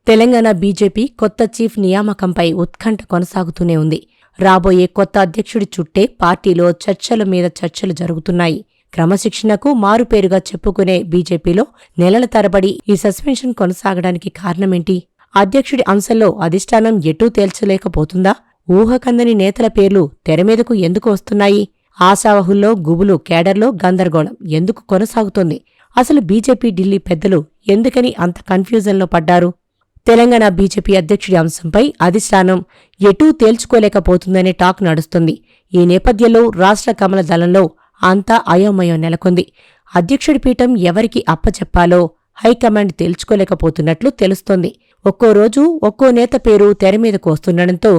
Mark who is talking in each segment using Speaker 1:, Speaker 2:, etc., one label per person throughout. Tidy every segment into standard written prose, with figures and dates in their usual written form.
Speaker 1: Telangana BJP కొత్త chief నియామకంపై ఉత్కంఠ కొనసాగుతూనే ఉంది. రాబోయే కొత్త అధ్యక్షుడి చుట్టే పార్టీలో చర్చల మీద చర్చలు జరుగుతున్నాయి. క్రమశిక్షణకు మారుపేరుగా చెప్పుకునే బీజేపీలో నెలల తరబడి ఈ సస్పెన్షన్ కొనసాగడానికి కారణమేంటి? అధ్యక్షుడి అంశంలో అధిష్టానం ఎటూ తేల్చలేకపోతుందా? ఊహకందని నేతల పేర్లు తెరమీదకు ఎందుకు వస్తున్నాయి? ఆశావహుల్లో గుబులు, కేడర్లో గందరగోళం ఎందుకు కొనసాగుతోంది? అసలు బీజేపీ ఢిల్లీ పెద్దలు ఎందుకని అంత కన్ఫ్యూజన్లో పడ్డారు? తెలంగాణ బీజేపీ అధ్యక్షుడి అంశంపై అధిష్టానం ఎటూ తేల్చుకోలేకపోతుందనే టాక్ నడుస్తుంది. ఈ నేపథ్యంలో రాష్ట్ర కమల దళంలో అంతా అయోమయం నెలకొంది. అధ్యక్షుడి పీఠం ఎవరికి అప్పచెప్పాలో హైకమాండ్ తేల్చుకోలేకపోతున్నట్లు తెలుస్తోంది. ఒక్కో రోజు ఒక్కో నేత పేరు తెరమీదకు వస్తుండటంతో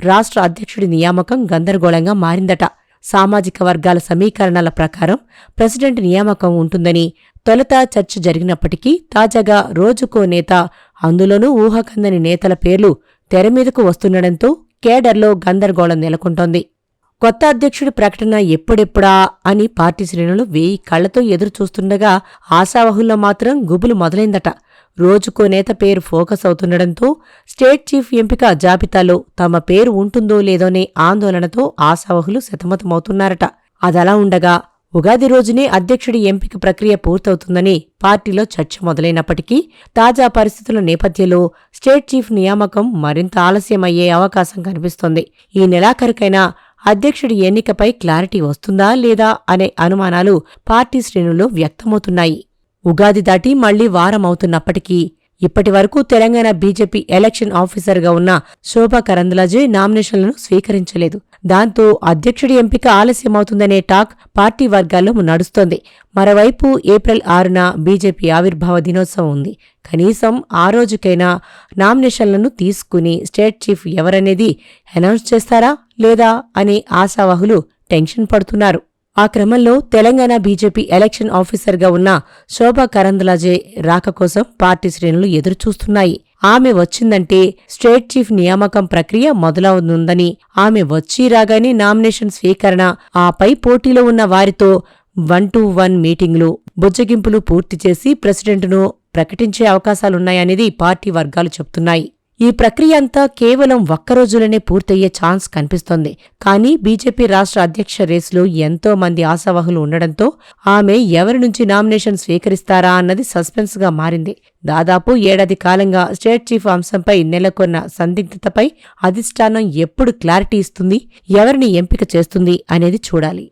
Speaker 1: రాష్ట్ర అధ్యక్షుడి నియామకం గందరగోళంగా మారిందట. సామాజిక వర్గాల సమీకరణల ప్రకారం ప్రెసిడెంట్ నియామకం ఉంటుందని తొలుత చర్చ జరిగినప్పటికీ తాజాగా రోజుకో నేత, అందులోనూ ఊహకందని నేతల పేర్లు తెరమీదకు వస్తుండటంతో కేడర్లో గందరగోళం నెలకొంటోంది. కొత్త అధ్యక్షుడి ప్రకటన ఎప్పుడెప్పుడా అని పార్టీ శ్రేణులు 1000 కళ్లతో ఎదురుచూస్తుండగా ఆశావహుల్లో మాత్రం గుబులు మొదలైందట. రోజుకో నేత పేరు ఫోకస్ అవుతుండటంతో స్టేట్ చీఫ్ ఎంపిక జాబితాలో తమ పేరు ఉంటుందో లేదోనే ఆందోళనతో ఆశావహులు సతమతమవుతున్నారట. అదలా ఉండగా ఉగాది రోజునే అధ్యక్షుడి ఎంపిక ప్రక్రియ పూర్తవుతుందని పార్టీలో చర్చ మొదలైనప్పటికీ తాజా పరిస్థితుల నేపథ్యంలో స్టేట్ చీఫ్ నియామకం మరింత ఆలస్యమయ్యే అవకాశం కనిపిస్తోంది. ఈ నెలాఖరుకైనా అధ్యక్షుడి ఎన్నికపై క్లారిటీ వస్తుందా లేదా అనే అనుమానాలు పార్టీ శ్రేణుల్లో వ్యక్తమవుతున్నాయి. ఉగాది దాటి మళ్లీ వారమవుతున్నప్పటికీ ఇప్పటివరకు తెలంగాణ బీజేపీ ఎలక్షన్ ఆఫీసర్గా ఉన్న శోభా కరంద్లాజే నామినేషన్లను స్వీకరించలేదు. దాంతో అధ్యక్షుడి ఎంపిక ఆలస్యమవుతుందనే టాక్ పార్టీ వర్గాల్లో నడుస్తోంది. మరోవైపు ఏప్రిల్ 6న బీజేపీ ఆవిర్భావ దినోత్సవం ఉంది. కనీసం ఆ రోజుకైనా నామినేషన్లను తీసుకుని స్టేట్ చీఫ్ ఎవరనేది అనౌన్స్ చేస్తారా లేదా అనే ఆశావహులు టెన్షన్ పడుతున్నారు. ఆ క్రమంలో తెలంగాణ బీజేపీ ఎలక్షన్ ఆఫీసర్గా ఉన్న శోభా కరంద్లాజే రాక కోసం పార్టీ శ్రేణులు ఎదురుచూస్తున్నాయి. ఆమె వచ్చిందంటే స్టేట్ చీఫ్ నియామకం ప్రక్రియ మొదలవుతుందని, ఆమె వచ్చి రాగానే నామినేషన్ స్వీకరణ, ఆపై పోటీలో ఉన్న వారితో 1-to-1 మీటింగులు, బుజ్జగింపులు పూర్తి చేసి ప్రెసిడెంటును ప్రకటించే అవకాశాలున్నాయనేది పార్టీ వర్గాలు చెబుతున్నాయి. ఈ ప్రక్రియ అంతా కేవలం ఒక్కరోజులోనే పూర్తయ్యే ఛాన్స్ కనిపిస్తోంది. కానీ బీజేపీ రాష్ట్ర అధ్యక్ష రేసులో ఎంతో మంది ఆశావహులు ఉండడంతో ఆమె ఎవరి నుంచి నామినేషన్ స్వీకరిస్తారా అన్నది సస్పెన్స్గా మారింది. దాదాపు ఏడాది కాలంగా స్టేట్ చీఫ్ అంశంపై నెలకొన్న సందిగ్ధతపై అధిష్టానం ఎప్పుడు క్లారిటీ ఇస్తుంది, ఎవరిని ఎంపిక చేస్తుంది అనేది చూడాలి.